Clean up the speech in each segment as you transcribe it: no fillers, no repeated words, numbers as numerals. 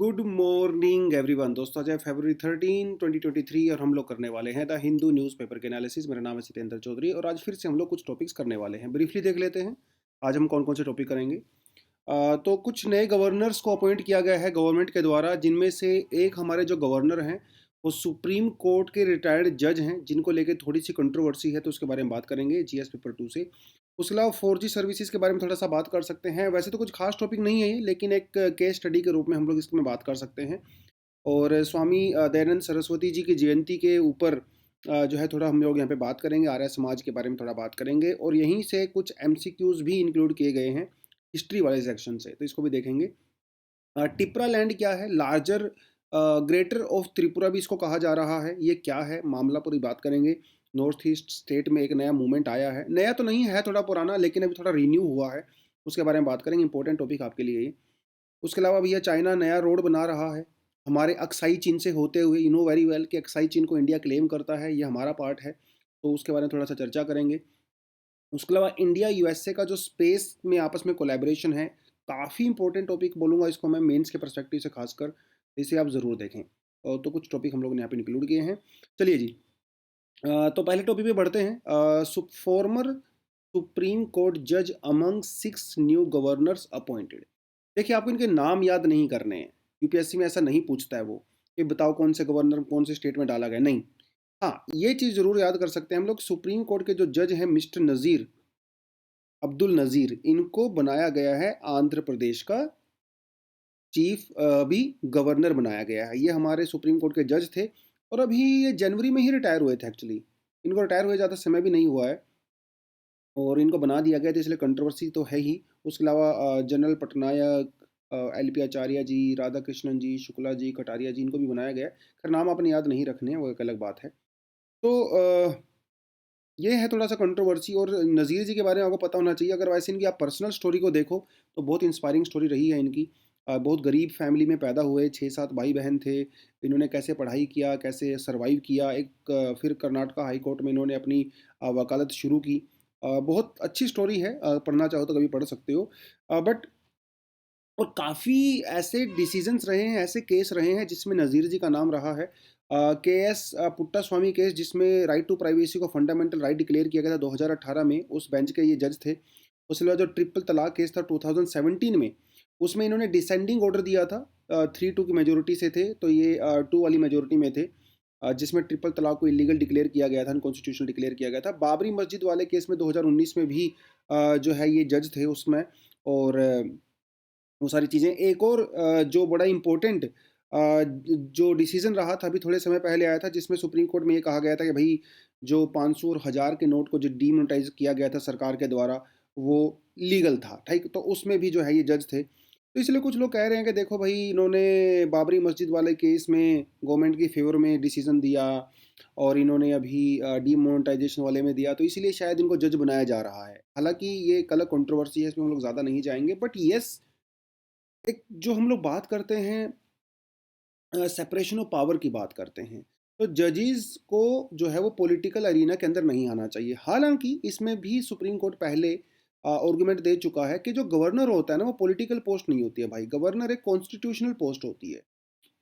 Good morning everyone. दोस्तों आज है फरवरी 13 2023 और हम लोग करने वाले हैं द हिंदू न्यूज़पेपर के एनालिसिस। मेरा नाम है सितेंद्र चौधरी और आज फिर से हम लोग कुछ टॉपिक्स करने वाले हैं। ब्रीफली देख लेते हैं आज हम कौन कौन से टॉपिक करेंगे। तो कुछ नए गवर्नर्स को अपॉइंट किया गया है गवर्नमेंट के द्वारा, जिनमें से एक हमारे जो गवर्नर हैं वो सुप्रीम कोर्ट के रिटायर्ड जज हैं, जिनको लेके थोड़ी सी कंट्रोवर्सी है, तो उसके बारे में बात करेंगे जीएस पेपर 2 से। उसके अलावा 4G सर्विसेज के बारे में थोड़ा सा बात कर सकते हैं। वैसे तो कुछ खास टॉपिक नहीं है ये, लेकिन एक केस स्टडी के रूप में हम लोग इसमें बात कर सकते हैं। और स्वामी दयानंद सरस्वती जी की जयंती के ऊपर जो है थोड़ा हम लोग यहाँ पे बात करेंगे। आर्य समाज के बारे में थोड़ा बात करेंगे और यहीं से कुछ एमसीक्यूज भी इंक्लूड किए गए हैं हिस्ट्री वाले सेक्शन से, तो इसको भी देखेंगे। टिपरा लैंड क्या है, लार्जर ग्रेटर ऑफ त्रिपुरा भी इसको कहा जा रहा है। ये क्या है मामला, पूरी बात करेंगे। नॉर्थ ईस्ट स्टेट में एक नया मूवमेंट आया है, नया तो नहीं है, थोड़ा पुराना, लेकिन अभी थोड़ा रिन्यू हुआ है, उसके बारे में बात करेंगे। इंपॉर्टेंट टॉपिक आपके लिए ये। उसके अलावा भैया चाइना नया रोड बना रहा है हमारे अक्साई चीन से होते हुए। यू नो वेरी वेल कि अक्साई चीन को इंडिया क्लेम करता है, ये हमारा पार्ट है, तो उसके बारे में थोड़ा सा चर्चा करेंगे। उसके अलावा इंडिया यूएसए का जो स्पेस में आपस में कोलैबोरेशन है, काफ़ी इंपॉर्टेंट टॉपिक बोलूँगा इसको मैं मेंस के पर्सपेक्टिव से खासकर, इसे आप ज़रूर देखें। तो कुछ टॉपिक हम लोगों ने यहाँ पे इंक्लूड किए हैं। चलिए जी, तो पहले टॉपिक पे बढ़ते हैं। फॉर्मर सुप्रीम कोर्ट जज अमंग 6 न्यू गवर्नर्स अपॉइंटेड। देखिए, आपको इनके नाम याद नहीं करने हैं। यूपीएससी में ऐसा नहीं पूछता है वो कि बताओ कौन से गवर्नर कौन से स्टेट में डाला गया, नहीं। हाँ, ये चीज़ ज़रूर याद कर सकते हैं हम लोग। सुप्रीम कोर्ट के जो जज हैं मिस्टर नज़ीर, अब्दुल नज़ीर, इनको बनाया गया है आंध्र प्रदेश का चीफ भी गवर्नर बनाया गया है। ये हमारे सुप्रीम कोर्ट के जज थे और अभी ये जनवरी में ही रिटायर हुए थे एक्चुअली। इनको रिटायर हुए ज़्यादा समय भी नहीं हुआ है और इनको बना दिया गया था, इसलिए कंट्रोवर्सी तो है ही। उसके अलावा जनरल पटनायक, एल पी आचार्य जी, राधा कृष्णन जी, शुक्ला जी, कटारिया जी, इनको भी बनाया गया है। खैर नाम अपने याद नहीं रखने हैं, वो एक अलग बात है। तो ये है थोड़ा सा कंट्रोवर्सी। और नज़ीर जी के बारे में आपको पता होना चाहिए। अगर वैसे इनकी आप पर्सनल स्टोरी को देखो तो बहुत इंस्पायरिंग स्टोरी रही है इनकी। बहुत गरीब फैमिली में पैदा हुए, 6-7 भाई बहन थे। इन्होंने कैसे पढ़ाई किया, कैसे सरवाइव किया। फिर कर्नाटका हाई कोर्ट में इन्होंने अपनी वकालत शुरू की। बहुत अच्छी स्टोरी है, पढ़ना चाहो तो कभी पढ़ सकते हो। बट और काफ़ी ऐसे डिसीजंस रहे हैं, ऐसे केस रहे हैं जिसमें नज़ीर जी का नाम रहा है। के एस पुट्टा स्वामी केस, जिसमें राइट टू प्राइवेसी को फंडामेंटल राइट डिक्लेयर किया गया था 2018 में, उस बेंच के ये जज थे। उसके बाद जो ट्रिपल तलाक केस था 2017 में, उसमें इन्होंने डिसेंडिंग ऑर्डर दिया था। 3-2 की मेजोरिटी से थे, तो ये 2 वाली मेजोरिटी में थे, जिसमें ट्रिपल तलाक को इलीगल डिक्लेयर किया गया था, अनकॉन्स्टिट्यूशनल डिक्लेयर किया गया था। बाबरी मस्जिद वाले केस में 2019 में भी जो है ये जज थे उसमें। और वो सारी चीज़ें। एक और जो बड़ा इम्पोर्टेंट जो डिसीज़न रहा था, अभी थोड़े समय पहले आया था, जिसमें सुप्रीम कोर्ट में ये कहा गया था कि भाई जो 500 और 1000 के नोट को जो डीमोनेटाइज किया गया था सरकार के द्वारा, वो लीगल था, ठीक। तो उसमें भी जो है ये जज थे। तो इसलिए कुछ लोग कह रहे हैं कि देखो भाई, इन्होंने बाबरी मस्जिद वाले केस में गवर्नमेंट की फेवर में डिसीजन दिया और इन्होंने अभी डीमोनेटाइजेशन वाले में दिया, तो इसीलिए शायद इनको जज बनाया जा रहा है। हालांकि ये एक अलग कंट्रोवर्सी है, इसमें हम लोग ज़्यादा नहीं जाएंगे। बट यस, एक जो हम लोग बात करते हैं, सेपरेशन ऑफ पावर की बात करते हैं, तो जजेस को जो है वो पॉलिटिकल अरीना के अंदर नहीं आना चाहिए। हालांकि इसमें भी सुप्रीम कोर्ट पहले आर्गुमेंट दे चुका है कि जो गवर्नर होता है ना, वो पॉलिटिकल पोस्ट नहीं होती है भाई। गवर्नर एक कॉन्स्टिट्यूशनल पोस्ट होती है,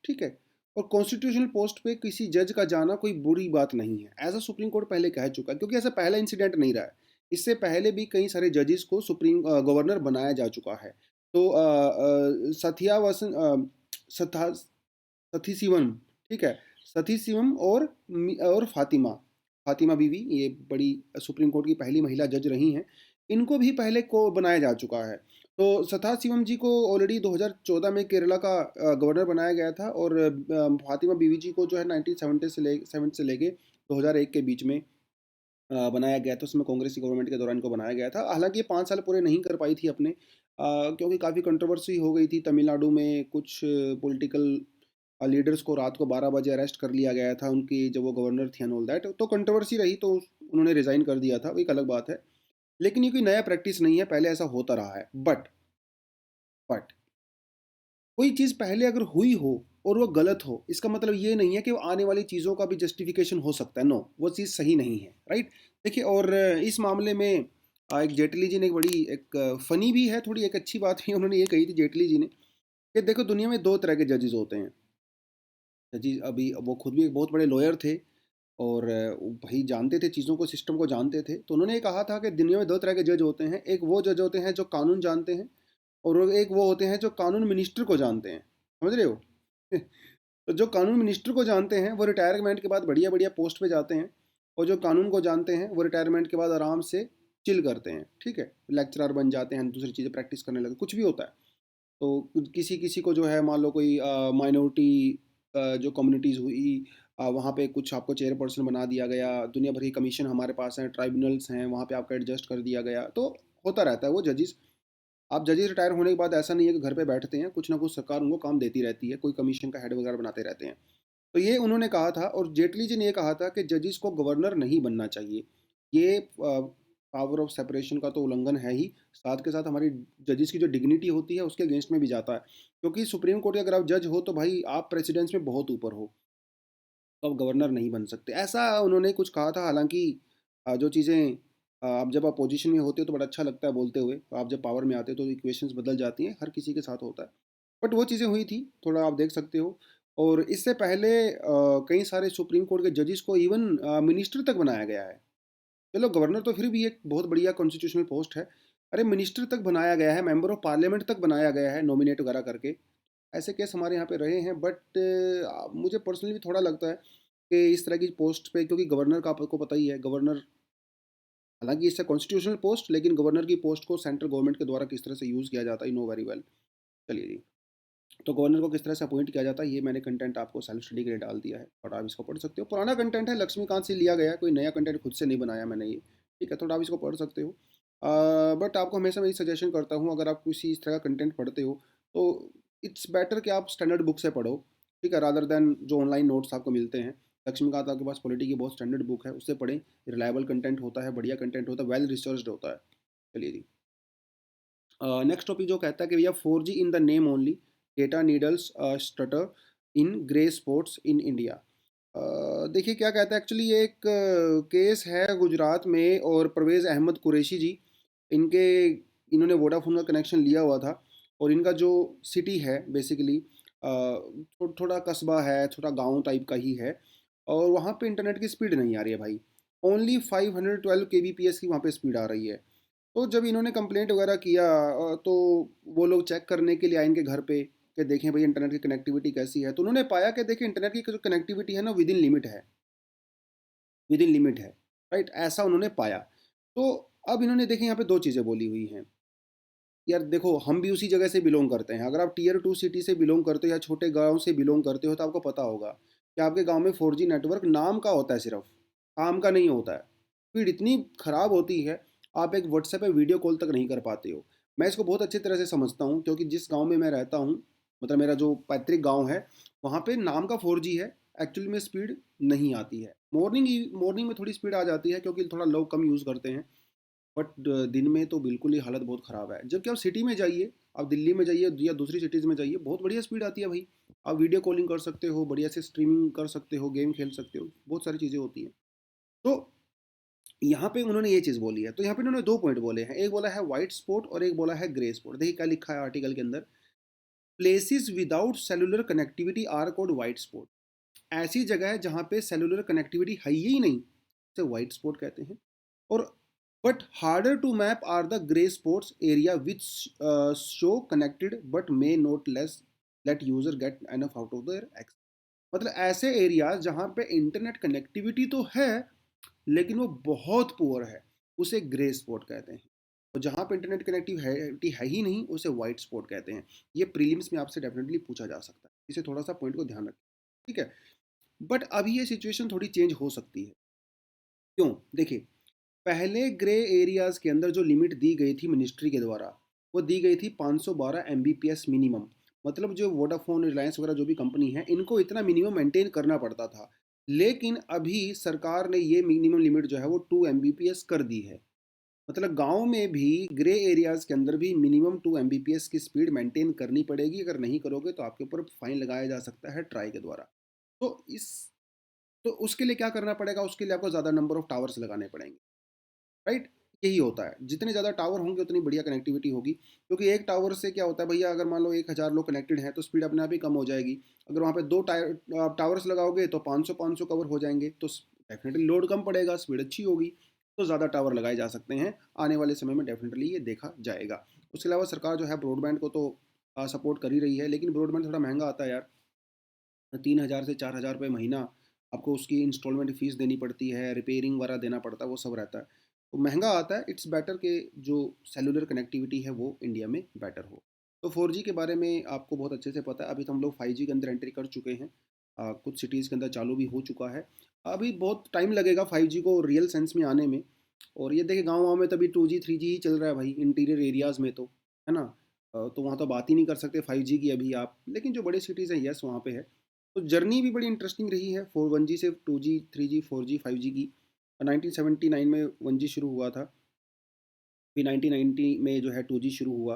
ठीक है। और कॉन्स्टिट्यूशनल पोस्ट पे किसी जज का जाना कोई बुरी बात नहीं है, ऐसा सुप्रीम कोर्ट पहले कह चुका है, क्योंकि ऐसा पहला इंसिडेंट नहीं रहा है। इससे पहले भी कई सारे जजेस को सुप्रीम गवर्नर बनाया जा चुका है। तो सथिया वसन सथा सथी शिवम, ठीक है। सथी शिवम और फातिमा फातिमा बीवी, ये बड़ी सुप्रीम कोर्ट की पहली महिला जज रही हैं। इनको भी पहले को बनाया जा चुका है। तो सथा शिवम जी को ऑलरेडी 2014 में केरला का गवर्नर बनाया गया था। और फातिमा बीवी जी को जो है 1970 से लेके 2001 के बीच में बनाया गया था। उसमें कांग्रेस की गवर्नमेंट के दौरान इनको बनाया गया था। हालांकि ये 5 साल पूरे नहीं कर पाई थी अपने, क्योंकि काफ़ी कंट्रोवर्सी हो गई थी। तमिलनाडु में कुछ पॉलिटिकल लीडर्स को रात को 12 बजे अरेस्ट कर लिया गया था उनकी, जब वो गवर्नर थी एंड ऑल दैट, तो कंट्रोवर्सी रही, तो उन्होंने रिज़ाइन कर दिया था, वो एक अलग बात है। लेकिन ये कोई नया प्रैक्टिस नहीं है, पहले ऐसा होता रहा है। बट कोई चीज़ पहले अगर हुई हो और वो गलत हो, इसका मतलब ये नहीं है कि वो आने वाली चीज़ों का भी जस्टिफिकेशन हो सकता है। नो, वो चीज़ सही नहीं है, राइट। देखिए, और इस मामले में एक जेटली जी ने एक बड़ी एक फ़नी भी है थोड़ी, एक अच्छी बात भी उन्होंने ये कही थी जेटली जी ने, कि देखो दुनिया में दो तरह के जजेस होते हैं। जजेस अभी वो खुद भी एक बहुत बड़े लॉयर थे और वो भाई जानते थे चीज़ों को, सिस्टम को जानते थे। तो उन्होंने ये कहा था कि दुनिया में दो तरह के जज होते हैं। एक वो जज होते हैं जो कानून जानते हैं और एक वो होते हैं जो कानून मिनिस्टर को जानते हैं। समझ रहे हो? तो जो कानून मिनिस्टर को जानते हैं वो रिटायरमेंट के बाद बढ़िया बढ़िया पोस्ट पे जाते हैं, और जो कानून को जानते हैं वो रिटायरमेंट के बाद आराम से चिल करते हैं। ठीक है, लेक्चरर बन जाते हैं, दूसरी चीज़ें प्रैक्टिस करने लगते, कुछ भी होता है। तो किसी किसी को जो है मान लो कोई माइनॉरिटी जो कम्युनिटीज़ हुई, वहाँ पे कुछ आपको चेयरपर्सन बना दिया गया, दुनिया भर की कमीशन हमारे पास हैं, ट्राइब्यूनल्स हैं, वहाँ पे आपका एडजस्ट कर दिया गया। तो होता रहता है वो जजेस। आप जजेस रिटायर होने के बाद ऐसा नहीं है कि घर पे बैठते हैं, कुछ ना कुछ सरकार उनको काम देती रहती है, कोई कमीशन का हेड वगैरह बनाते रहते हैं। तो ये उन्होंने कहा था, और जेटली जी ने ये कहा था कि जजेस को गवर्नर नहीं बनना चाहिए। ये पावर ऑफ सेपरेशन का तो उल्लंघन है ही, साथ के साथ हमारी जजेस की जो डिग्निटी होती है उसके अगेंस्ट में भी जाता है। क्योंकि सुप्रीम कोर्ट के अगर आप जज हो तो भाई आप प्रेसिडेंस में बहुत ऊपर हो, तो आप गवर्नर नहीं बन सकते, ऐसा उन्होंने कुछ कहा था। हालांकि जो चीज़ें आप जब अपोजिशन में होते हो तो बड़ा अच्छा लगता है बोलते हुए, आप जब पावर में आते हो तो इक्वेशंस बदल जाती हैं, हर किसी के साथ होता है। बट वो चीज़ें हुई थी, थोड़ा आप देख सकते हो। और इससे पहले कई सारे सुप्रीम कोर्ट के जजेस को इवन मिनिस्टर तक बनाया गया है। चलो गवर्नर तो फिर भी एक बहुत बढ़िया कॉन्स्टिट्यूशनल पोस्ट है, अरे मिनिस्टर तक बनाया गया है, मेंबर ऑफ पार्लियामेंट तक बनाया गया है, नॉमिनेट वगैरह करके। ऐसे केस हमारे यहाँ पे रहे हैं। बट मुझे पर्सनली भी थोड़ा लगता है कि इस तरह की पोस्ट पे, क्योंकि गवर्नर का आपको पता ही है, गवर्नर हालांकि इससे कॉन्स्टिट्यूशनल पोस्ट, लेकिन गवर्नर की पोस्ट को सेंट्रल गवर्नमेंट के द्वारा किस तरह से यूज़ किया जाता है, नो वेरी वेल। चलिए जी। तो गवर्नर को किस तरह से अपॉइंट किया जाता है, ये मैंने कंटेंट आपको सेल्फ स्टडी के लिए डाल दिया है और आप इसको पढ़ सकते हो। पुराना कंटेंट है, लक्ष्मीकांत से लिया गया है, कोई नया कंटेंट खुद से नहीं बनाया मैंने ये। ठीक है, थोड़ा आप इसको पढ़ सकते हो। बट आपको हमेशा मैं ये सजेशन करता हूँ, अगर आप किसी इस तरह का कंटेंट पढ़ते हो तो इट्स बेटर कि आप स्टैंडर्ड बुक से पढ़ो। ठीक है, रादर देन जो ऑनलाइन नोट्स आपको मिलते हैं। लक्ष्मीकांत आपके पास पॉलिटी की बहुत स्टैंडर्ड बुक है, उससे पढ़ें। रिलायबल कंटेंट होता है, बढ़िया कंटेंट होता है, वेल रिसर्च्ड होता है। चलिए जी। नेक्स्ट टॉपिक जो कहता है कि भैया 4G in the name only, data needles stutter in grey spots in India. देखिए क्या कहता है, एक्चुअली ये एक केस है गुजरात में, और परवेज़ अहमद कुरैशी जी, इनके इन्होंने वोडाफोन का कनेक्शन लिया हुआ था। और इनका जो सिटी है बेसिकली थोड़ा कस्बा है, छोटा गांव टाइप का ही है, और वहाँ पे इंटरनेट की स्पीड नहीं आ रही है भाई। ओनली 512 kbps की वहाँ पे स्पीड आ रही है। तो जब इन्होंने कंप्लेंट वगैरह किया तो वो लोग चेक करने के लिए आए इनके घर पे कि देखें भाई इंटरनेट की कनेक्टिविटी कैसी है। तो उन्होंने पाया कि देखिए इंटरनेट की जो कनेक्टिविटी है ना, विद इन लिमिट है, विद इन लिमिट है। राइट, ऐसा उन्होंने पाया। तो अब इन्होंने देखें यहाँ पे दो चीज़ें बोली हुई हैं। यार देखो, हम भी उसी जगह से बिलोंग करते हैं। अगर आप टीयर 2 सिटी से बिलोंग करते हो या छोटे गांव से बिलोंग करते हो तो आपको पता होगा कि आपके गांव में 4G नेटवर्क नाम का होता है, सिर्फ काम का नहीं होता है। स्पीड इतनी ख़राब होती है, आप एक व्हाट्सएप पे वीडियो कॉल तक नहीं कर पाते हो। मैं इसको बहुत अच्छी तरह से समझता हूँ, क्योंकि जिस गांव में मैं रहता हूँ, मतलब मेरा जो पैतृक गांव है, वहाँ पे नाम का 4G है, एक्चुअली में स्पीड नहीं आती है। मॉर्निंग में थोड़ी स्पीड आ जाती है, क्योंकि थोड़ा लोग कम यूज़ करते हैं। बट दिन में तो बिल्कुल ही हालत बहुत ख़राब है। जबकि आप सिटी में जाइए, आप दिल्ली में जाइए या दूसरी सिटीज़ में जाइए, बहुत बढ़िया स्पीड आती है भाई। आप वीडियो कॉलिंग कर सकते हो, बढ़िया से स्ट्रीमिंग कर सकते हो, गेम खेल सकते हो, बहुत सारी चीज़ें होती हैं। तो यहाँ पे उन्होंने ये चीज़ बोली है, तो यहाँ पे उन्होंने दो पॉइंट बोले हैं, एक बोला है वाइट स्पॉट और एक बोला है ग्रे स्पॉट। देखिए क्या लिखा है आर्टिकल के अंदर, places without cellular connectivity are called white spot. ऐसी जगह है जहाँ पे सेलुलर कनेक्टिविटी है ही नहीं, उसे वाइट स्पॉट कहते हैं। और but harder to map are the grey spots area which show connected but may not less let user get enough out of their x. मतलब ऐसे एरियाज जहाँ पे इंटरनेट कनेक्टिविटी तो है लेकिन वो बहुत पुअर है, उसे ग्रे स्पॉट कहते हैं। और जहाँ पे इंटरनेट कनेक्टिविटी है ही नहीं, उसे वाइट स्पॉट कहते हैं। ये प्रीलिम्स में आपसे डेफिनेटली पूछा जा सकता है, इसे थोड़ा सा पॉइंट को ध्यान रखें। ठीक है, बट अभी ये सिचुएशन थोड़ी चेंज हो सकती है। क्यों? देखिए, पहले ग्रे एरियाज के अंदर जो लिमिट दी गई थी मिनिस्ट्री के द्वारा, वो दी गई थी 512 Mbps मिनिमम। मतलब जो वोडाफोन, रिलायंस वगैरह जो भी कंपनी है, इनको इतना मिनिमम मेंटेन करना पड़ता था। लेकिन अभी सरकार ने ये मिनिमम लिमिट जो है वो 2 Mbps कर दी है। मतलब गांव में भी ग्रे एरियाज के अंदर भी मिनिमम 2 Mbps की स्पीड मेंटेन करनी पड़ेगी। अगर नहीं करोगे तो आपके ऊपर फाइन लगाया जा सकता है ट्राई के द्वारा। तो इस तो उसके लिए क्या करना पड़ेगा, उसके लिए आपको ज़्यादा नंबर ऑफ टावर्स लगाने पड़ेंगे। राइट, यही होता है, जितने ज़्यादा टावर होंगे उतनी बढ़िया कनेक्टिविटी होगी, क्योंकि एक टावर से क्या होता है भैया, अगर मान लो 1000 लोग कनेक्टेड हैं तो स्पीड अपने आप ही कम हो जाएगी। अगर वहाँ पे दो टावर्स लगाओगे तो 500 कवर हो जाएंगे, तो डेफिनेटली लोड कम पड़ेगा, स्पीड अच्छी होगी। तो ज़्यादा टावर लगाए जा सकते हैं, आने वाले समय में डेफिनेटली ये देखा जाएगा। उसके अलावा सरकार जो है ब्रॉडबैंड को तो सपोर्ट कर ही रही है, लेकिन ब्रॉडबैंड थोड़ा महंगा आता है यार। 3000 से 4000 रुपये महीना आपको उसकी इंस्टॉलमेंट फ़ीस देनी पड़ती है, रिपेयरिंग वगैरह देना पड़ता है, वो सब रहता है। तो महंगा आता है। इट्स बेटर कि जो सेलुलर कनेक्टिविटी है वो इंडिया में बेटर हो। तो 4G के बारे में आपको बहुत अच्छे से पता है। अभी तो हम लोग 5G के अंदर एंट्री कर चुके हैं। कुछ सिटीज़ के अंदर चालू भी हो चुका है। अभी बहुत टाइम लगेगा 5G को रियल सेंस में आने में। और ये देखिए गाँव-वाँव में तभी 2G 3G ही चल रहा है भाई, इंटीरियर एरियाज़ में तो, है ना? तो वहाँ तो बात ही नहीं कर सकते 5G की अभी आप। लेकिन जो बड़ी सिटीज़ हैं, येस वहाँ पे है। तो जर्नी भी बड़ी इंटरेस्टिंग रही है, 1G से 2G 3G 4G 5G की। 1979 में 1G शुरू हुआ था, फिर 1990 में जो है 2G शुरू हुआ।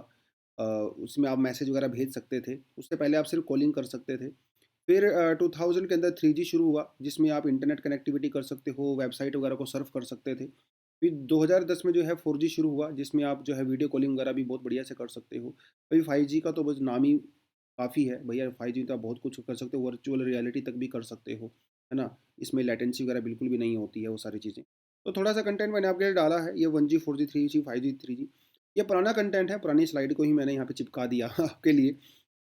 उसमें आप मैसेज वगैरह भेज सकते थे, उससे पहले आप सिर्फ कॉलिंग कर सकते थे। फिर 2000 के अंदर 3G शुरू हुआ, जिसमें आप इंटरनेट कनेक्टिविटी कर सकते हो, वेबसाइट वगैरह को सर्फ कर सकते थे। फिर 2010 में जो है 4G शुरू हुआ, जिसमें आप जो है वीडियो कॉलिंग वगैरह भी बहुत बढ़िया से कर सकते हो। अभी 5G का तो बस नाम ही काफ़ी है भैया। 5G तो आप बहुत कुछ कर सकते हो, वर्चुअल रियलिटी तक भी कर सकते हो, है ना? इसमें लेटेंसी वगैरह बिल्कुल भी नहीं होती है, वो सारी चीज़ें। तो थोड़ा सा कंटेंट मैंने आपके लिए डाला है, ये 1G 4G 3G 5G 3G। ये पुराना कंटेंट है, पुरानी स्लाइड को ही मैंने यहाँ पे चिपका दिया आपके लिए।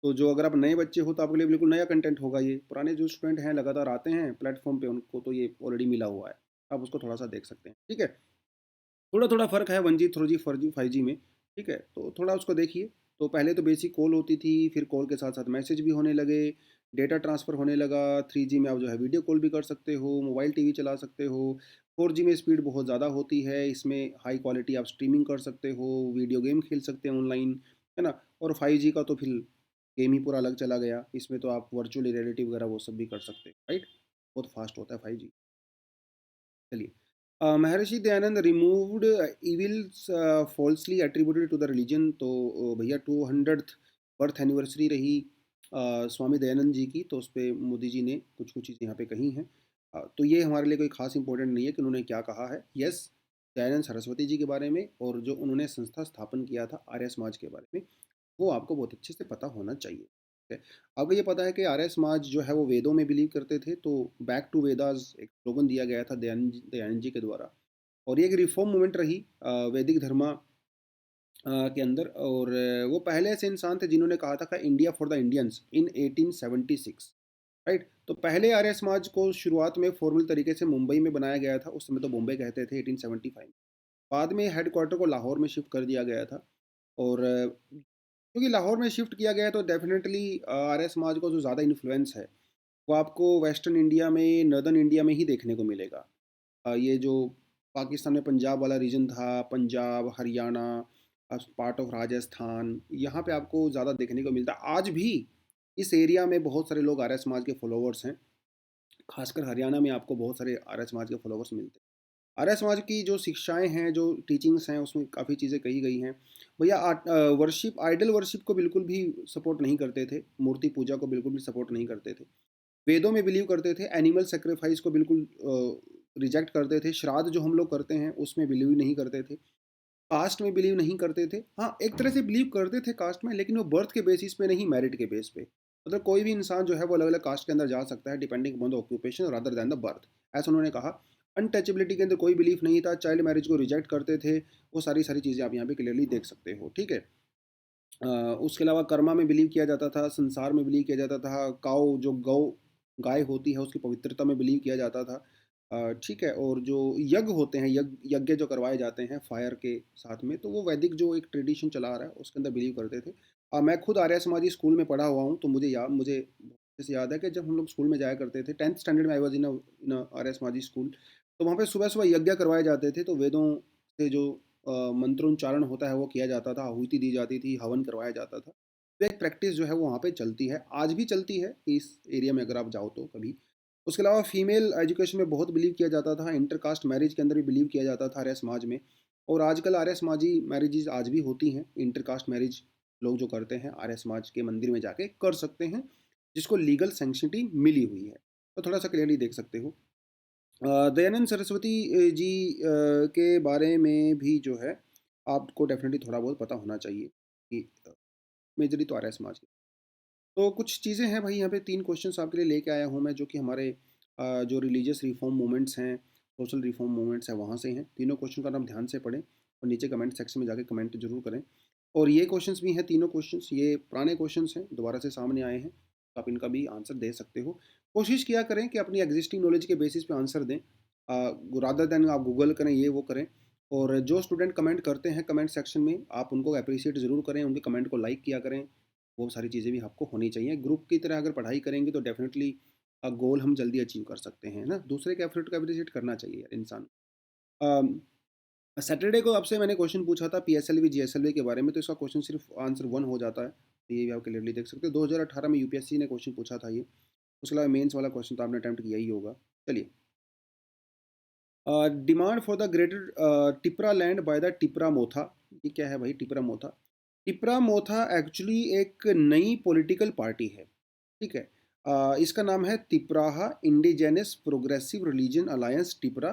तो जो अगर आप नए बच्चे हो तो आपके लिए बिल्कुल नया कंटेंट होगा ये। पुराने जो स्टूडेंट हैं लगातार आते हैं प्लेटफॉर्म पे, उनको तो ये ऑलरेडी मिला हुआ है। आप उसको थोड़ा सा देख सकते हैं, ठीक है? थोड़ा थोड़ा फ़र्क है 1G 3G 4G 5G में, ठीक है? तो थोड़ा उसको देखिए। तो पहले तो बेसिक कॉल होती थी, फिर कॉल के साथ साथ मैसेज भी होने लगे, डेटा ट्रांसफ़र होने लगा। 3G में आप जो है वीडियो कॉल भी कर सकते हो, मोबाइल टीवी चला सकते हो। 4G में स्पीड बहुत ज़्यादा होती है, इसमें हाई क्वालिटी आप स्ट्रीमिंग कर सकते हो, वीडियो गेम खेल सकते हैं ऑनलाइन, है ना? और 5G का तो फिर गेम ही पूरा अलग चला गया, इसमें तो आप वर्चुअल रियलिटी वगैरह वो सब भी कर सकते हैं, राइट? बहुत फास्ट होता है 5G। चलिए, Maharshi Dayanand removed evils falsely attributed to the religion. तो भैया 200th बर्थ एनिवर्सरी रही स्वामी दयानंद जी की, तो उस पर मोदी जी ने कुछ कुछ चीज़ें यहाँ पे कही हैं। तो ये हमारे लिए कोई खास इंपॉर्टेंट नहीं है कि उन्होंने क्या कहा है। यस, दयानंद सरस्वती जी के बारे में और जो उन्होंने संस्था स्थापन किया था आर्य समाज के बारे में, वो आपको बहुत अच्छे से पता होना चाहिए। ठीक है? आपको ये पता है कि आर्य समाज जो है वो वेदों में बिलीव करते थे, तो बैक टू वेदास एक स्लोगन दिया गया था दयानंद जी के द्वारा। और ये एक रिफॉर्म मूवमेंट रही वैदिक धर्म के अंदर। और वो पहले ऐसे इंसान थे जिन्होंने कहा था कि India for the Indians in 1876, right? तो पहले आर्य समाज को शुरुआत में फॉर्मल तरीके से मुंबई में बनाया गया था, उस समय तो बॉम्बे कहते थे, 1875। बाद में हेडक्वार्टर को लाहौर में शिफ्ट कर दिया गया था। और क्योंकि लाहौर में शिफ्ट किया गया है तो डेफिनेटली आर्य समाज को जो ज़्यादा इन्फ्लुएंस है वो आपको वेस्टर्न इंडिया में, नॉर्दर्न इंडिया में ही देखने को मिलेगा। ये जो पाकिस्तान में पंजाब वाला रीजन था, पंजाब, हरियाणा, पार्ट ऑफ राजस्थान, यहाँ पे आपको ज़्यादा देखने को मिलता है। आज भी इस एरिया में बहुत सारे लोग आर्य समाज के फॉलोअर्स हैं। खासकर हरियाणा में आपको बहुत सारे आर्य समाज के फॉलोअर्स मिलते हैं। आर्य समाज की जो शिक्षाएं हैं, जो टीचिंग्स हैं, उसमें काफ़ी चीज़ें कही गई हैं। भैया वर्शिप, आइडल वर्शिप को बिल्कुल भी सपोर्ट नहीं करते थे, मूर्ति पूजा को बिल्कुल भी सपोर्ट नहीं करते थे, वेदों में बिलीव करते थे, एनिमल सेक्रीफाइस को बिल्कुल रिजेक्ट करते थे, श्राद्ध जो हम लोग करते हैं उसमें बिलीव नहीं करते थे, कास्ट में बिलीव नहीं करते थे। हाँ, एक तरह से बिलीव करते थे कास्ट में, लेकिन वो बर्थ के बेसिस पे नहीं, मेरिट के बेस पे। मतलब कोई भी इंसान जो है वो अलग अलग कास्ट के अंदर जा सकता है, depending upon the occupation rather than the birth, ऐसा उन्होंने कहा। अनटचेबिलिटी के अंदर कोई बिलीफ नहीं था, चाइल्ड मैरिज को रिजेक्ट करते थे। वो सारी सारी चीज़ें आप यहाँ पे क्लियरली देख सकते हो, ठीक है? उसके अलावा कर्मा में बिलीव किया जाता था, संसार में बिलीव किया जाता था, काऊ जो गौ गाय होती है उसकी पवित्रता में बिलीव किया जाता था। ठीक है? और जो यज्ञ होते हैं, यज्ञ जो करवाए जाते हैं फायर के साथ में, तो वो वैदिक जो एक ट्रेडिशन चला आ रहा है उसके अंदर बिलीव करते थे। मैं खुद आर्य समाजी स्कूल में पढ़ा हुआ हूँ, तो मुझे अच्छे से याद है कि जब हम लोग स्कूल में जाया करते थे, 10th स्टैंडर्ड में आई वाज इन अ आर्य समाजी स्कूल। तो वहाँ पे सुबह-सुबह यज्ञ करवाए जाते थे, तो वेदों से जो मंत्रोच्चारण होता है वो किया जाता था, आहुति दी जाती थी, हवन करवाया जाता था। तो एक प्रैक्टिस जो है वो वहाँ पे चलती है, आज भी चलती है इस एरिया में अगर आप जाओ तो कभी। उसके अलावा फीमेल एजुकेशन में बहुत बिलीव किया जाता था, इंटरकास्ट मैरिज के अंदर भी बिलीव किया जाता था आर्य समाज में। और आजकल आर्य समाजी मैरिजेज़ आज भी होती हैं, इंटरकास्ट मैरिज लोग जो करते हैं आर्य समाज के मंदिर में जाके कर सकते हैं, जिसको लीगल सैंक्शनिटी मिली हुई है। तो थोड़ा-सा क्लियरली देख सकते हो। दयानंद सरस्वती जी के बारे में भी जो है आपको डेफिनेटली थोड़ा बहुत पता होना चाहिए कि मेजरली तो आर्य समाज के। तो कुछ चीज़ें हैं भाई, यहाँ पे 3 क्वेश्चंस आपके लिए लेके आया हूँ मैं, जो कि हमारे जो रिलीजियस रिफॉर्म मूवमेंट्स हैं, सोशल रिफॉर्म मूवमेंट्स हैं, वहाँ से हैं। तीनों क्वेश्चन का आप ध्यान से पढ़ें और नीचे कमेंट सेक्शन में जाके कमेंट ज़रूर करें। और ये क्वेश्चंस भी हैं, तीनों क्वेश्चंस ये पुराने क्वेश्चंस हैं, दोबारा से सामने आए हैं, तो आप इनका भी आंसर दे सकते हो। कोशिश किया करें कि अपनी एग्जिस्टिंग नॉलेज के बेसिस पे आंसर दें, रादर देन आप गूगल करें, ये वो करें। और जो स्टूडेंट कमेंट करते हैं कमेंट सेक्शन में, आप उनको अप्रिशिएट ज़रूर करें, उनके कमेंट को लाइक किया करें। वो सारी चीज़ें भी आपको होनी चाहिए। ग्रुप की तरह अगर पढ़ाई करेंगे तो डेफिनेटली गोल हम जल्दी अचीव कर सकते हैं ना। दूसरे के एफर्ट का अप्रिशिएट करना चाहिए यार इंसान। सैटरडे को आपसे मैंने क्वेश्चन पूछा था पीएसएलवी जीएसएलवी के बारे में, तो इसका क्वेश्चन सिर्फ आंसर 1 हो जाता है, तो ये भी आप क्लियरली देख सकते हो। 2018 में यूपीएससी ने क्वेश्चन पूछा था ये। उसके अलावा मेंस वाला क्वेश्चन तो आपने अटेम्प्ट किया ही होगा। चलिए, demand for the greater Tipra land by the Tipra Motha. ये क्या है भाई टिपरा मोथा? टिपरा मोथा एक्चुअली एक नई पॉलिटिकल पार्टी है, ठीक है। इसका नाम है Tipraha indigenous progressive religion alliance Tipra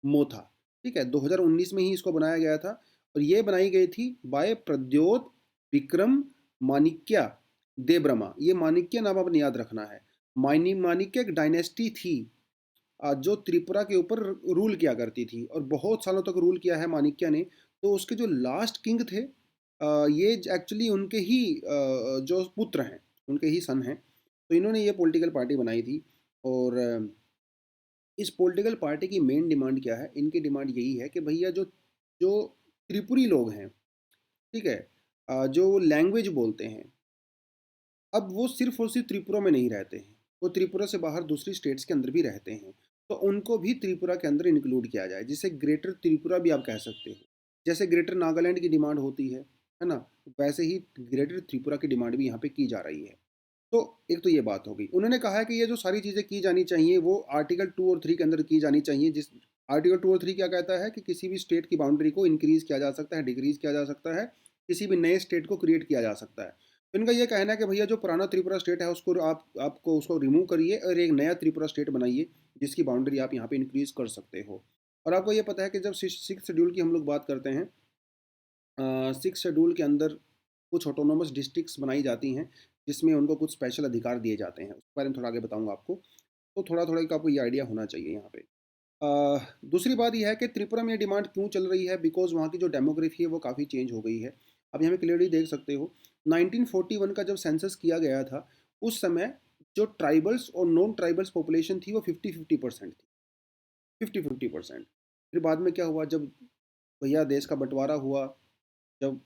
Motha, ठीक है। 2019 में ही इसको बनाया गया था और ये बनाई गई थी बाय प्रद्योत विक्रम माणिक्या देब्रमा। ये माणिक्य नाम आपने याद रखना है। माणिक्य एक डायनेस्टी थी जो त्रिपुरा के ऊपर रूल किया करती थी और बहुत सालों तक रूल किया है माणिक्य ने। तो उसके जो लास्ट किंग थे, ये एक्चुअली उनके ही जो पुत्र हैं, उनके ही सन हैं। तो इन्होंने ये पॉलिटिकल पार्टी बनाई थी। और इस पॉलिटिकल पार्टी की मेन डिमांड क्या है? इनकी डिमांड यही है कि भैया जो जो त्रिपुरी लोग हैं, ठीक है, जो लैंग्वेज बोलते हैं, अब वो सिर्फ और सिर्फ त्रिपुरा में नहीं रहते हैं, वो त्रिपुरा से बाहर दूसरी स्टेट्स के अंदर भी रहते हैं। तो उनको भी त्रिपुरा के अंदर इंक्लूड किया जाए, जिसे ग्रेटर त्रिपुरा भी आप कह सकते हो। जैसे ग्रेटर नागालैंड की डिमांड होती है ना, वैसे ही ग्रेटर त्रिपुरा की डिमांड भी यहाँ पे की जा रही है। तो एक तो ये बात हो गई। उन्होंने कहा है कि ये जो सारी चीज़ें की जानी चाहिए वो आर्टिकल 2 और 3 के अंदर की जानी चाहिए। जिस आर्टिकल 2 और 3 क्या कहता है कि किसी भी स्टेट की बाउंड्री को इंक्रीज किया जा सकता है, डिक्रीज किया जा सकता है, किसी भी नए स्टेट को क्रिएट किया जा सकता है। तो इनका ये कहना है कि भैया जो पुराना त्रिपुरा स्टेट है उसको आपको उसको रिमूव करिए और एक नया त्रिपुरा स्टेट बनाइए जिसकी बाउंड्री आप यहाँ पे इंक्रीज कर सकते हो। और आपको ये पता है कि जब 6 शेड्यूल की हम लोग बात करते हैं, 6 शेड्यूल के अंदर कुछ ऑटोनोमस डिस्ट्रिक्ट्स बनाई जाती हैं जिसमें उनको कुछ स्पेशल अधिकार दिए जाते हैं। उसके बारे में थोड़ा आगे बताऊंगा आपको। तो थोड़ा थोड़ा का आपको ये आइडिया होना चाहिए यहाँ पे। दूसरी बात यह है कि त्रिपुरा में ये डिमांड क्यों चल रही है, बिकॉज वहाँ की जो डेमोग्राफी है वो काफ़ी चेंज हो गई है। अब यहाँ पे क्लियरली देख सकते हो 1941 का जब सेंसस किया गया था, उस समय जो ट्राइबल्स और नॉन ट्राइबल्स पॉपुलेशन थी वो 50-50% थी। 50-50%। फिर बाद में क्या हुआ, जब भैया देश का बंटवारा हुआ, जब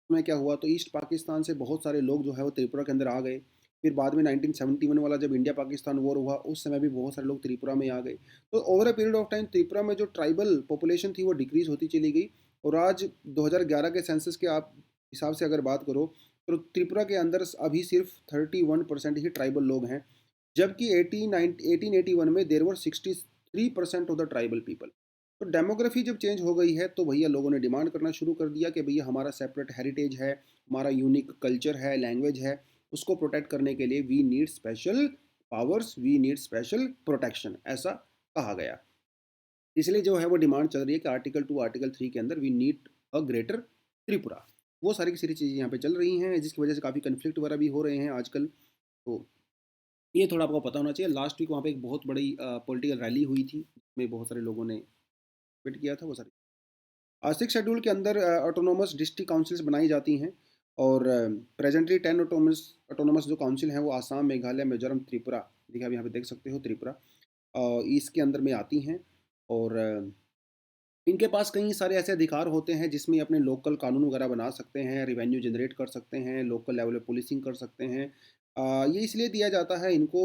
में क्या हुआ तो ईस्ट पाकिस्तान से बहुत सारे लोग जो है वो त्रिपुरा के अंदर आ गए। फिर बाद में 1971 वाला जब इंडिया पाकिस्तान वॉर हुआ उस समय भी बहुत सारे लोग त्रिपुरा में आ गए। तो over a period of time Tripura में जो ट्राइबल पॉपुलेशन थी वो डिक्रीज होती चली गई। और आज 2011 के सेंसस के आप हिसाब से अगर बात करो तो त्रिपुरा के अंदर अभी सिर्फ 31% ही ट्राइबल लोग हैं, जबकि 1881 में देर वर 63% ऑफ द ट्राइबल पीपल। तो डेमोग्राफी जब चेंज हो गई है तो भैया लोगों ने डिमांड करना शुरू कर दिया कि भैया हमारा सेपरेट हेरिटेज है, हमारा यूनिक कल्चर है, लैंग्वेज है, उसको प्रोटेक्ट करने के लिए we need special powers, we need special protection, ऐसा कहा गया। इसलिए जो है वो डिमांड चल रही है कि आर्टिकल 2 आर्टिकल 3 के अंदर we need a greater Tripura. वो सारी की सारी चीज़ें यहाँ पे चल रही हैं, जिसकी वजह से काफ़ी कन्फ्लिक्ट वगैरह भी हो रहे हैं आजकल। तो ये थोड़ा आपको पता होना चाहिए। लास्ट वीक वहाँ पे एक बहुत बड़ी पॉलिटिकल रैली हुई थी जिसमें बहुत सारे लोगों ने वेट किया था, वो सारी 6 शेड्यूल के अंदर ऑटोनोमस डिस्ट्रिक्ट काउंसिल्स बनाई जाती हैं। और प्रेजेंटली 10 ऑटोनोमस जो काउंसिल हैं वो आसाम, मेघालय, मिजोरम, त्रिपुरा, देखिए आप यहाँ पे देख सकते हो त्रिपुरा इसके अंदर में आती हैं। और इनके पास कई सारे ऐसे अधिकार होते हैं जिसमें ये अपने लोकल कानून वगैरह बना सकते हैं, रिवेन्यू जनरेट कर सकते हैं, लोकल लेवल पे पुलिसिंग कर सकते हैं। ये इसलिए दिया जाता है इनको,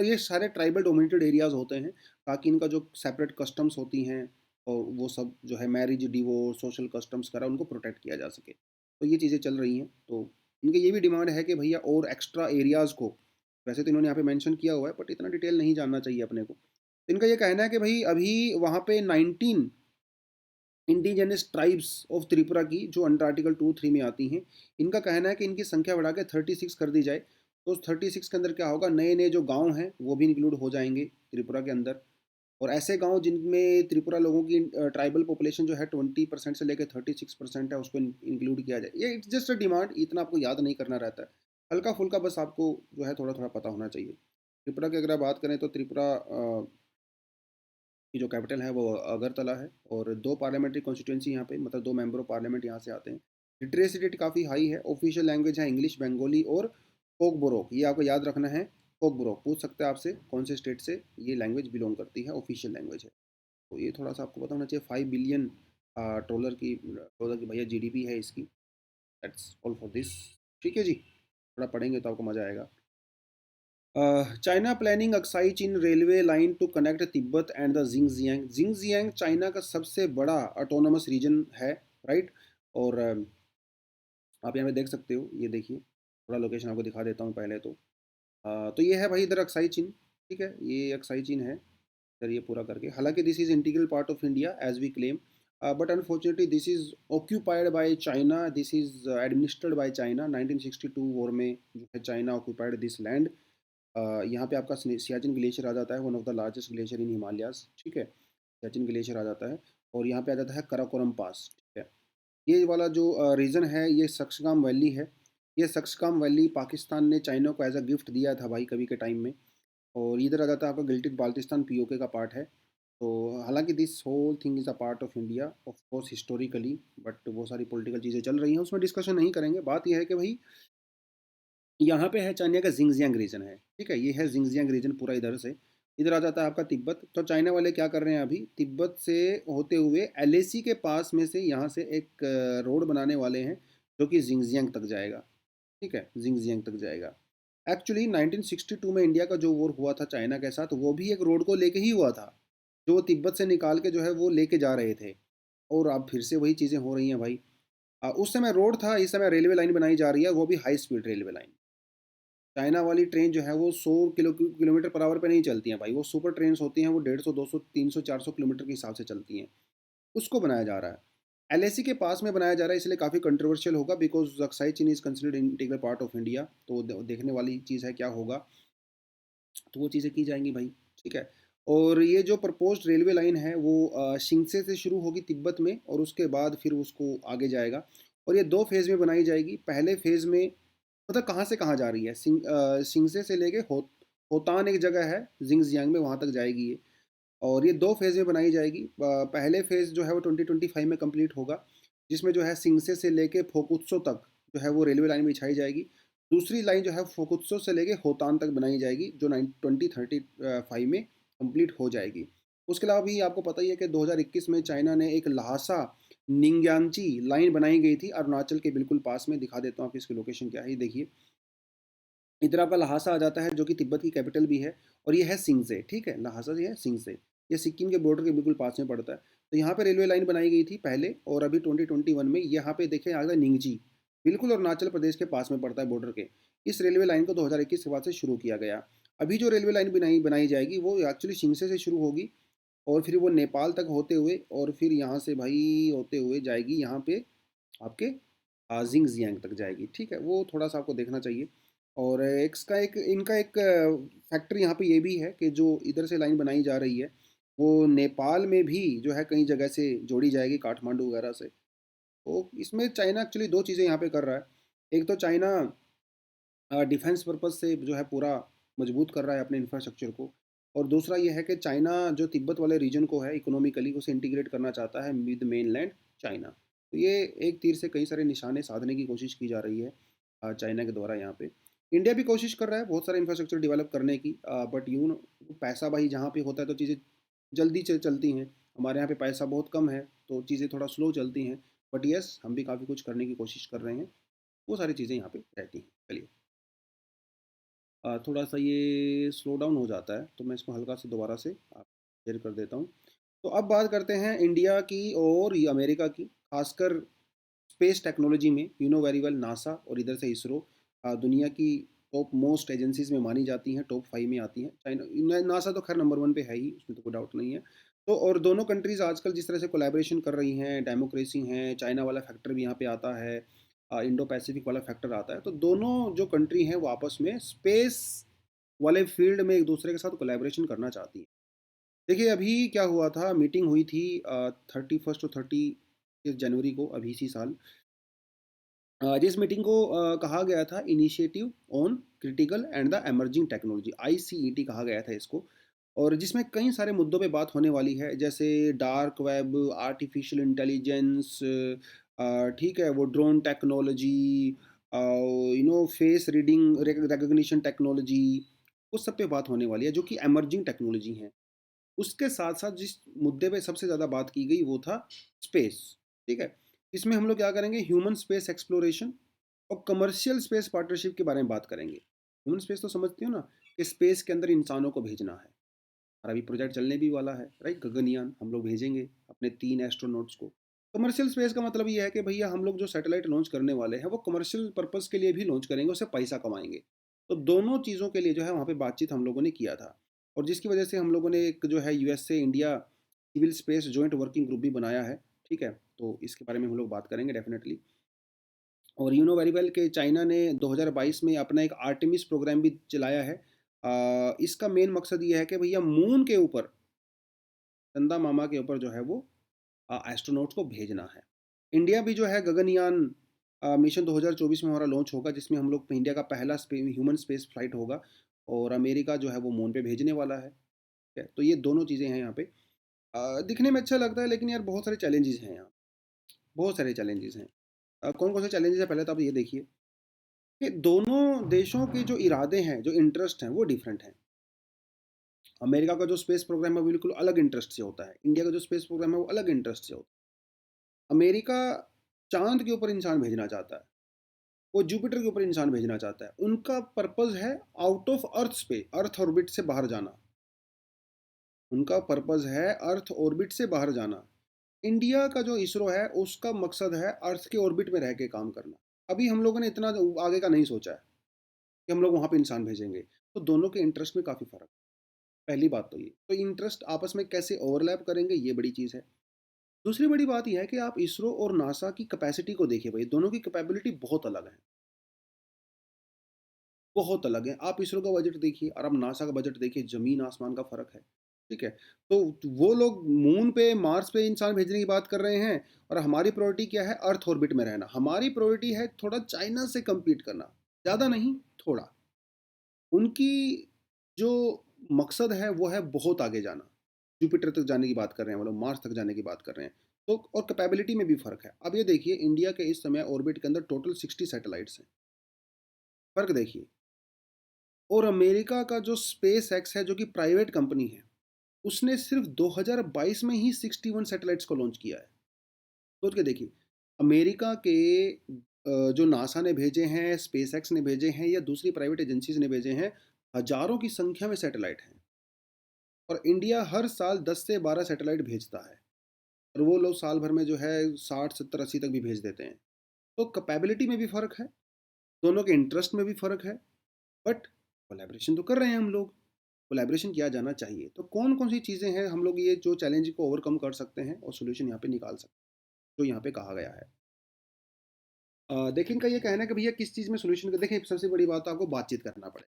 ये सारे ट्राइबल डोमिनेटेड एरियाज होते हैं ताकि इनका जो सेपरेट कस्टम्स होती हैं और वो सब जो है मैरिज, डिवोर्स, सोशल कस्टम्स वगैरह उनको प्रोटेक्ट किया जा सके। तो ये चीज़ें चल रही हैं। तो इनकी ये भी डिमांड है कि भैया और एक्स्ट्रा एरियाज़ को, वैसे तो इन्होंने यहाँ पे मेंशन किया हुआ है बट इतना डिटेल नहीं जानना चाहिए अपने को। तो इनका ये कहना है कि भाई अभी वहाँ पे 19 इंडिजिनस ट्राइब्स ऑफ त्रिपुरा की जो अंडर आर्टिकल 2-3 में आती हैं, इनका कहना है कि इनकी संख्या बढ़ा के 36 कर दी जाए। तो उस 36 के अंदर क्या होगा, नए नए जो गांव हैं वो भी इंक्लूड हो जाएंगे त्रिपुरा के अंदर। और ऐसे गांव जिनमें त्रिपुरा लोगों की ट्राइबल पॉपुलेशन जो है 20% से लेकर 36% है, उसको इंक्लूड किया जाए। ये इट्स जस्ट अ डिमांड, इतना आपको याद नहीं करना रहता है, हल्का फुल्का बस आपको जो है थोड़ा थोड़ा पता होना चाहिए। त्रिपुरा की अगर बात करें तो त्रिपुरा की जो कैपिटल है वो अगरतला है, और 2 पार्लियामेंट्री कॉन्स्टिट्यूंसी यहाँ पे, मतलब 2 मेंबर ऑफ पार्लियामेंट यहाँ से आते हैं। लिटरेसी रेट काफ़ी हाई है। ऑफिशियल लैंग्वेज है इंग्लिश, बंगाली और कोकबोरोक, ये आपको याद रखना है। कोकबोरोक पूछ सकते हैं आपसे कौन से स्टेट से ये लैंग्वेज बिलोंग करती है, ऑफिशियल लैंग्वेज है। तो ये थोड़ा सा आपको पता होना चाहिए। 5 बिलियन डॉलर की भैया जीडीपी है इसकी। That's all for this. ठीक है जी, थोड़ा पढ़ेंगे तो आपको मज़ा आएगा। China planning Aksai Chin railway line to connect Tibet and the Xinjiang. Xinjiang China का सबसे बड़ा ऑटोनोमस रीजन है, राइट। और आप यहाँ पे देख सकते हो, ये देखिए, थोड़ा लोकेशन आपको दिखा देता हूँ पहले तो। तो ये है भाई इधर अक्साई चीन, ठीक है, ये अक्साई चीन है इधर, ये पूरा करके। हालांकि this is integral part of India as we claim, but unfortunately this is occupied by China, this is administered by China. 1962 war में जो है चाइना ऑक्यूपाइड दिस लैंड। यहाँ पे आपका सियाचिन ग्लेशियर आ जाता है, one of the largest glacier in Himalayas, ठीक है, सियाचिन ग्लेशियर आ जाता है। और यहाँ पे आ जाता है कराकोरम पास, ठीक है। ये वाला जो रीजन है ये सक्सगाम वैली है। ये सक्सगाम वैली पाकिस्तान ने चाइना को एज अ गिफ्ट दिया था भाई कभी के टाइम में। और इधर आ जाता है आपका गिल्टेड बाल्टिस्तान, पीओके का पार्ट है। तो हालांकि this whole thing is a part of India of course historically, but वो सारी पॉलिटिकल चीज़ें चल रही हैं, उसमें डिस्कशन नहीं करेंगे। बात यह है कि भाई यहाँ पे है चाइना का जिंगजियांग रीजन है, ठीक है, ये है जिंगजियांग रीजन पूरा इधर से। इधर आ जाता है आपका तिब्बत। तो चाइना वाले क्या कर रहे हैं अभी, तिब्बत से होते हुए एलएसी के पास में से यहाँ से एक रोड बनाने वाले हैं जो कि जिंगजियांग तक जाएगा, ठीक है, जिंगजियांग तक जाएगा। एक्चुअली 1962 में इंडिया का जो वॉर हुआ था चाइना के साथ, वो भी एक रोड को लेके ही हुआ था, जो वो तिब्बत से निकाल के जो है वो लेके जा रहे थे। और अब फिर से वही चीज़ें हो रही हैं भाई। उस समय रोड था, इस समय रेलवे लाइन बनाई जा रही है, वो भी high speed railway line. China वाली ट्रेन जो है वो 100 किलोमीटर पर आवर पे नहीं चलती हैं भाई, वो सुपर ट्रेन होती हैं, वो 150 200 300 400 किलोमीटर के हिसाब से चलती हैं। उसको बनाया जा रहा है, एलएसी के पास में बनाया जा रहा है, इसलिए काफ़ी कंट्रोवर्शियल होगा, बिकॉज अक्साई चीन is considered integral part of India. तो देखने वाली चीज़ है क्या होगा, तो वो चीज़ें की जाएंगी भाई, ठीक है। और ये जो प्रपोज्ड रेलवे लाइन है वो शिंगसे से शुरू होगी तिब्बत में, और उसके बाद फिर उसको आगे जाएगा। और ये 2 फेज़ में बनाई जाएगी। पहले फेज़ में मतलब कहाँ से कहाँ जा रही है, शिंगसे से लेके होतान एक जगह है जिंगजियांग में, वहाँ तक जाएगी ये। और ये 2 फेज़ में बनाई जाएगी। पहले फेज़ जो है वो 2025 में कंप्लीट होगा, जिसमें जो है सिंगसे से लेके फोकुत्सो तक जो है वो रेलवे लाइन बिछाई जाएगी। दूसरी लाइन जो है फोकुत्सो से लेके होतान तक बनाई जाएगी, जो 2035 में कंप्लीट हो जाएगी। उसके अलावा भी आपको पता ही है कि 2021 में चाइना ने एक ल्हासा निंग्यांची लाइन बनाई गई थी अरुणाचल के बिल्कुल पास में। दिखा देता हूँ आपकी इसकी लोकेशन क्या है, ये देखिए, इधर आपका लहासा आ जाता है जो कि तिब्बत की कैपिटल भी है। और ये है सिंगसे, ठीक है, लहासा ये है सिंगसे, ये सिक्किम के बॉर्डर के बिल्कुल पास में पड़ता है। तो यहाँ पे रेलवे लाइन बनाई गई थी पहले, और अभी 2021 में यहाँ पे देखें आ गया निंगजी, बिल्कुल अरुणाचल प्रदेश के पास में पड़ता है बॉर्डर के। इस रेलवे लाइन को 2021 के बाद से शुरू किया गया। अभी जो रेलवे लाइन बनाई बनाई जाएगी वो एक्चुअली सिंगसे से शुरू होगी, और फिर वो नेपाल तक होते हुए, और फिर यहाँ से भाई होते हुए जाएगी यहाँ पे आपके जिंगजियांग तक जाएगी, ठीक है। वो थोड़ा सा आपको देखना चाहिए। और इसका एक इनका एक फैक्टर यहाँ पे ये भी है कि जो इधर से लाइन बनाई जा रही है वो नेपाल में भी जो है कई जगह से जोड़ी जाएगी, काठमांडू वगैरह से। तो इसमें चाइना एक्चुअली 2 चीज़ें यहाँ पे कर रहा है। एक तो चाइना डिफेंस पर्पज़ से जो है पूरा मजबूत कर रहा है अपने इंफ्रास्ट्रक्चर को, और दूसरा ये है कि चाइना जो तिब्बत वाले रीजन को है इकोनॉमिकली उसे इंटीग्रेट करना चाहता है विद मेनलैंड चाइना। तो ये एक तीर से कई सारे निशाने साधने की कोशिश की जा रही है चाइना के द्वारा यहाँ पे। इंडिया भी कोशिश कर रहा है बहुत सारा इंफ्रास्ट्रक्चर डेवलप करने की, बट यू नो पैसा भाई जहाँ पे होता है तो चीज़ें जल्दी चलती हैं। हमारे यहाँ पे पैसा बहुत कम है तो चीज़ें थोड़ा स्लो चलती हैं। बट यस, हम भी काफ़ी कुछ करने की कोशिश कर रहे हैं, वो सारी चीज़ें यहाँ पे रहती हैं। चलिए, थोड़ा सा ये स्लो डाउन हो जाता है तो मैं इसको हल्का से दोबारा से आप शेयर कर देता हूँ। तो अब बात करते हैं इंडिया की और ये अमेरिका की, खासकर स्पेस टेक्नोलॉजी में। You know very well, NASA और इधर से इसरो दुनिया की टॉप मोस्ट एजेंसीज में मानी जाती हैं, टॉप 5 में आती हैं। चाइना नासा तो खैर नंबर 1 पे है ही, उसमें तो कोई डाउट नहीं है। तो और दोनों कंट्रीज़ आजकल जिस तरह से कोलैबोरेशन कर रही हैं, डेमोक्रेसी हैं, चाइना वाला फैक्टर भी यहाँ पे आता है, इंडो पैसिफिक वाला फैक्टर आता है, तो दोनों जो कंट्री हैं वो आपस में स्पेस वाले फील्ड में एक दूसरे के साथ कोलैबोरेशन करना चाहती हैं। देखिए, अभी क्या हुआ था, मीटिंग हुई थी 31st और 30 जनवरी को, अभी इसी साल। जिस मीटिंग को कहा गया था initiative on critical and the emerging technology, ICET कहा गया था इसको। और जिसमें कई सारे मुद्दों पे बात होने वाली है, जैसे डार्क वेब, आर्टिफिशियल इंटेलिजेंस, ठीक है, वो drone technology, face reading recognition technology, उस सब पे बात होने वाली है जो कि इमर्जिंग टेक्नोलॉजी है। उसके साथ साथ जिस मुद्दे पे सबसे ज़्यादा बात की गई वो था स्पेस। ठीक है, इसमें हम लोग क्या करेंगे, ह्यूमन स्पेस एक्सप्लोरेशन और कमर्शियल स्पेस पार्टनरशिप के बारे में बात करेंगे। ह्यूमन स्पेस तो समझते हो ना, कि स्पेस के अंदर इंसानों को भेजना है। और अभी प्रोजेक्ट चलने भी वाला है, राइट, गगनयान हम लोग भेजेंगे अपने 3 एस्ट्रोनॉट्स को। कमर्शियल स्पेस का मतलब ये है कि भैया हम लोग जो सैटेलाइट लॉन्च करने वाले हैं वो कमर्शियल पर्पस के लिए भी लॉन्च करेंगे, उससे पैसा कमाएंगे। तो दोनों चीज़ों के लिए जो है वहाँ पे बातचीत हम लोगों ने किया था। और जिसकी वजह से हम लोगों ने एक जो है यूएस से India civil space joint working group भी बनाया है। ठीक है, तो इसके बारे में हम लोग बात करेंगे डेफिनेटली। और यू नो वेरी वेल कि चाइना ने 2022 में अपना एक आर्टेमिस प्रोग्राम भी चलाया है। इसका मेन मकसद ये है कि भैया मून के ऊपर, चंदा मामा के ऊपर जो है वो एस्ट्रोनॉट्स को भेजना है। इंडिया भी जो है गगनयान मिशन 2024 में हमारा लॉन्च होगा, जिसमें हम लोग इंडिया का पहला ह्यूमन स्पेस फ्लाइट होगा। और अमेरिका जो है वो मून पे भेजने वाला है। ठीक है, तो ये दोनों चीज़ें हैं यहाँ पे। दिखने में अच्छा लगता है, लेकिन यार बहुत सारे चैलेंजेस हैं यहाँ। बहुत सारे चैलेंजेस हैं। कौन कौन से चैलेंजेस हैं, पहले तो आप ये देखिए कि दोनों देशों के जो इरादे हैं, जो इंटरेस्ट हैं, वो डिफरेंट हैं। अमेरिका का जो स्पेस प्रोग्राम है वो बिल्कुल अलग इंटरेस्ट से होता है, इंडिया का जो स्पेस प्रोग्राम है वो अलग इंटरेस्ट से होता है। अमेरिका चांद के ऊपर इंसान भेजना चाहता है, वो जुपिटर के ऊपर इंसान भेजना चाहता है। उनका पर्पस है आउट ऑफ अर्थ पे, अर्थ ऑर्बिट से बाहर जाना। उनका पर्पस है अर्थ ऑर्बिट से बाहर जाना। इंडिया का जो इसरो है उसका मकसद है अर्थ के ऑर्बिट में रह के काम करना। अभी हम लोगों ने इतना आगे का नहीं सोचा है कि हम लोग वहाँ पे इंसान भेजेंगे। तो दोनों के इंटरेस्ट में काफ़ी फ़र्क है। पहली बात तो ये, तो इंटरेस्ट आपस में कैसे ओवरलैप करेंगे, ये बड़ी चीज़ है। दूसरी बड़ी बात यह है कि आप इसरो और नासा की कैपेसिटी को देखिए भाई, दोनों की कैपेबिलिटी बहुत अलग है। बहुत अलग है। आप इसरो का बजट देखिए और आप नासा का बजट देखिए, ज़मीन आसमान का फ़र्क है। ठीक है? तो वो लोग मून पे, मार्स पे इंसान भेजने की बात कर रहे हैं, और हमारी प्रायोरिटी क्या है? अर्थ ऑर्बिट में रहना। हमारी प्रायोरिटी है थोड़ा चाइना से कम्पीट करना, ज़्यादा नहीं, थोड़ा। उनकी जो मकसद है वो है बहुत आगे जाना। जुपिटर तक जाने की बात कर रहे हैं वो लोग, मार्स तक जाने की बात कर रहे हैं। तो और कैपेबिलिटी में भी फ़र्क है। अब ये देखिए, इंडिया के इस समय ऑर्बिट के अंदर टोटल 60 सैटेलाइट्स हैं। फ़र्क देखिए। और अमेरिका का जो स्पेस एक्स है, जो कि प्राइवेट कंपनी है, उसने सिर्फ 2022 में ही 61 सैटेलाइट्स को लॉन्च किया है। सोच के देखिए, अमेरिका के जो नासा ने भेजे हैं, स्पेस एक्स ने भेजे हैं, या दूसरी प्राइवेट एजेंसीज ने भेजे हैं, हजारों की संख्या में सैटेलाइट हैं। और इंडिया हर साल 10 से 12 सैटेलाइट भेजता है। और वो लोग साल भर में जो है 60 70 80 तक भी भेज देते हैं। तो कैपेबिलिटी में भी फ़र्क है, दोनों के इंटरेस्ट में भी फ़र्क है। बट कोलैबोरेशन तो कर रहे हैं हम लोग। कोलैबोरेशन किया जाना चाहिए। तो कौन कौन सी चीज़ें हैं, हम लोग ये जो चैलेंज को ओवरकम कर सकते हैं और सोल्यूशन यहाँ पे निकाल सकते हैं, जो यहाँ पे कहा गया है। देखिए, इनका ये कहना है कि भैया किस चीज़ में सोल्यूशन, देखिए सबसे बड़ी बात तो आपको बातचीत करना पड़ेगा।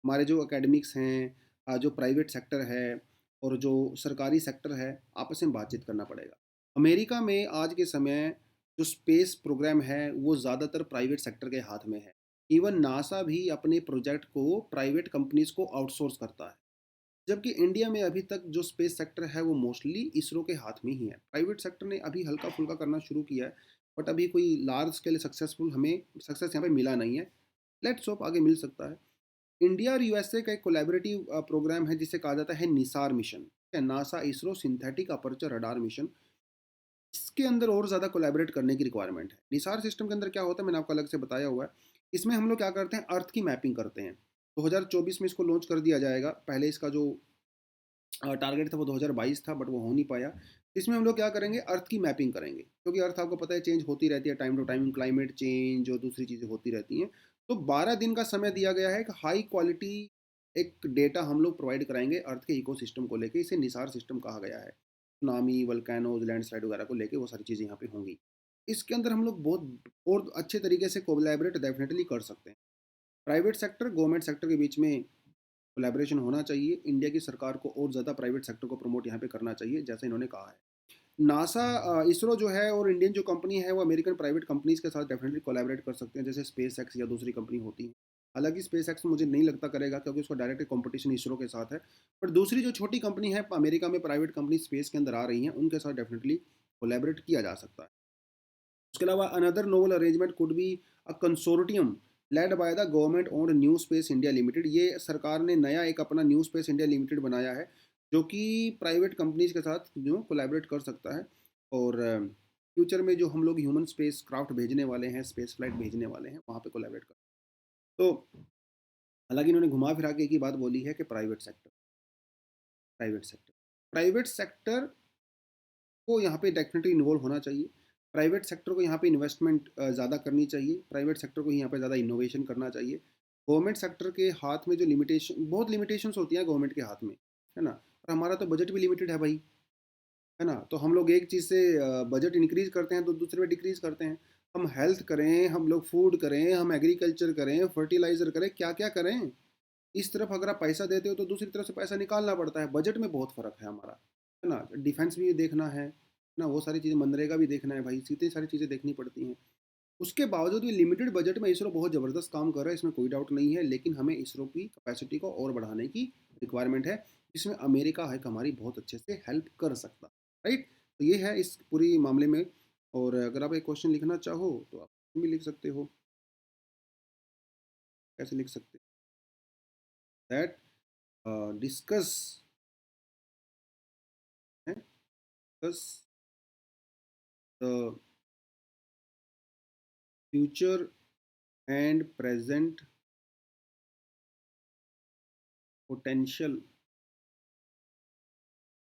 हमारे जो एकेडमिक्स हैं, जो प्राइवेट सेक्टर है और जो सरकारी सेक्टर है, आपस में बातचीत करना पड़ेगा। अमेरिका में आज के समय जो स्पेस प्रोग्राम है वो ज़्यादातर प्राइवेट सेक्टर के हाथ में है। इवन नासा भी अपने प्रोजेक्ट को प्राइवेट कंपनीज को आउटसोर्स करता है। जबकि इंडिया में अभी तक जो स्पेस सेक्टर है वो मोस्टली इसरो के हाथ में ही है। प्राइवेट सेक्टर ने अभी हल्का फुल्का करना शुरू किया है, बट अभी कोई लार्ज स्केल सक्सेसफुल हमें सक्सेस यहाँ पे मिला नहीं है। लेट्स होप आगे मिल सकता है। इंडिया और यूएसए का एक कोलैबोरेटिव प्रोग्राम है जिसे कहा जाता है निसार मिशन, ठीक है, NASA ISRO synthetic aperture radar mission. इसके अंदर और ज़्यादा कोलैबोरेट करने की रिक्वायरमेंट है। निसार सिस्टम के अंदर क्या होता है, मैंने आपको अलग से बताया हुआ है। इसमें हम लोग क्या करते हैं, अर्थ की मैपिंग करते हैं। 2024 में इसको लॉन्च कर दिया जाएगा। पहले इसका जो टारगेट था वो 2022 था, बट वो हो नहीं पाया। इसमें हम लोग क्या करेंगे, अर्थ की मैपिंग करेंगे, क्योंकि अर्थ आपको पता है चेंज होती रहती है time to time, climate change और दूसरी चीज़ें होती रहती हैं। तो 12 दिन का समय दिया गया है, एक हाई क्वालिटी एक डेटा हम लोग प्रोवाइड कराएंगे अर्थ के इकोसिस्टम को लेके। इसे निसार सिस्टम कहा गया है। सुनामी, वल्केनोज, लैंडस्लाइड वगैरह को लेके वो सारी चीज़ें यहाँ पे होंगी। इसके अंदर हम लोग बहुत और अच्छे तरीके से कोलैबोरेट डेफिनेटली कर सकते हैं, प्राइवेट सेक्टर गवर्नमेंट सेक्टर के बीच में। कोलैबोरेशन होना चाहिए। इंडिया की सरकार को और ज़्यादा प्राइवेट सेक्टर को प्रमोट यहाँ पे करना चाहिए, जैसे इन्होंने कहा है। नासा इसरो जो है और इंडियन जो कंपनी है वो अमेरिकन प्राइवेट कंपनीज के साथ डेफिनेटली कोलैबोरेट कर सकते हैं, जैसे स्पेस एक्स या दूसरी कंपनी होती है। हालांकि स्पेस एक्स मुझे नहीं लगता करेगा, क्योंकि उसका डायरेक्ट कंपटीशन इसरो के साथ है। पर दूसरी जो छोटी कंपनी है अमेरिका में, प्राइवेट कंपनी स्पेस के अंदर आ रही हैं, उनके साथ डेफिनेटली कोलैबोरेट किया जा सकता है। उसके अलावा another novel arrangement could be a consortium led by the government owned new space India limited. ये सरकार ने नया एक अपना न्यू स्पेस इंडिया लिमिटेड बनाया है, जो कि प्राइवेट कंपनीज के साथ जो कोलैबोरेट कर सकता है। और फ्यूचर में जो हम लोग ह्यूमन स्पेस क्राफ्ट भेजने वाले हैं, स्पेस फ्लाइट भेजने वाले हैं, वहाँ पे कोलैबोरेट कर। तो हालांकि इन्होंने घुमा फिरा के एक ही बात बोली है कि private sector, private sector, private sector को यहाँ पे डेफिनेटली इन्वॉल्व होना चाहिए। प्राइवेट सेक्टर को यहाँ पे इन्वेस्टमेंट ज़्यादा करनी चाहिए। प्राइवेट सेक्टर को यहाँ पे ज़्यादा इनोवेशन करना चाहिए। गवर्नमेंट सेक्टर के हाथ में जो लिमिटेशन, बहुत लिमिटेशंस होती हैं गवर्नमेंट के हाथ में, है ना। और हमारा तो बजट भी लिमिटेड है भाई, है ना। तो हम लोग एक चीज़ से बजट इंक्रीज करते हैं तो दूसरे में डिक्रीज करते हैं। हम हेल्थ करें, हम लोग फूड करें, हम एग्रीकल्चर करें, फर्टिलाइजर करें, क्या क्या करें। इस तरफ अगर आप पैसा देते हो तो दूसरी तरफ से पैसा निकालना पड़ता है। बजट में बहुत फ़र्क है हमारा, है ना। डिफेंस भी देखना है ना, वो सारी चीज़ें, मनरेगा भी देखना है भाई, इतनी सारी चीज़ें देखनी पड़ती हैं। उसके बावजूद भी लिमिटेड बजट में इसरो बहुत ज़बरदस्त काम कर रहा है, इसमें कोई डाउट नहीं है। लेकिन हमें इसरो की कैपेसिटी को और बढ़ाने की रिक्वायरमेंट है, जिसमें अमेरिका है हमारी बहुत अच्छे से हेल्प कर सकता है, राइट। तो ये है इस पूरी मामले में। और अगर आप एक क्वेश्चन लिखना चाहो तो आप भी लिख सकते हो। कैसे लिख सकते हो? दैट डिस्कस है, discuss the future and present potential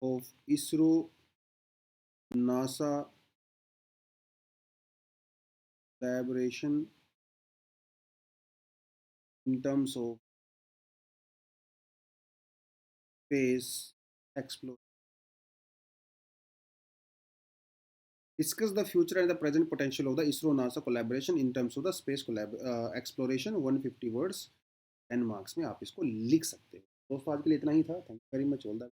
of ISRO NASA collaboration in terms of space exploration. Discuss the future and the present potential of the ISRO NASA collaboration in terms of the space exploration. 150 words 10 marks में आप इसको लिख सकते हो। दोस्तों आज के लिए इतना ही था। Thank you very much all the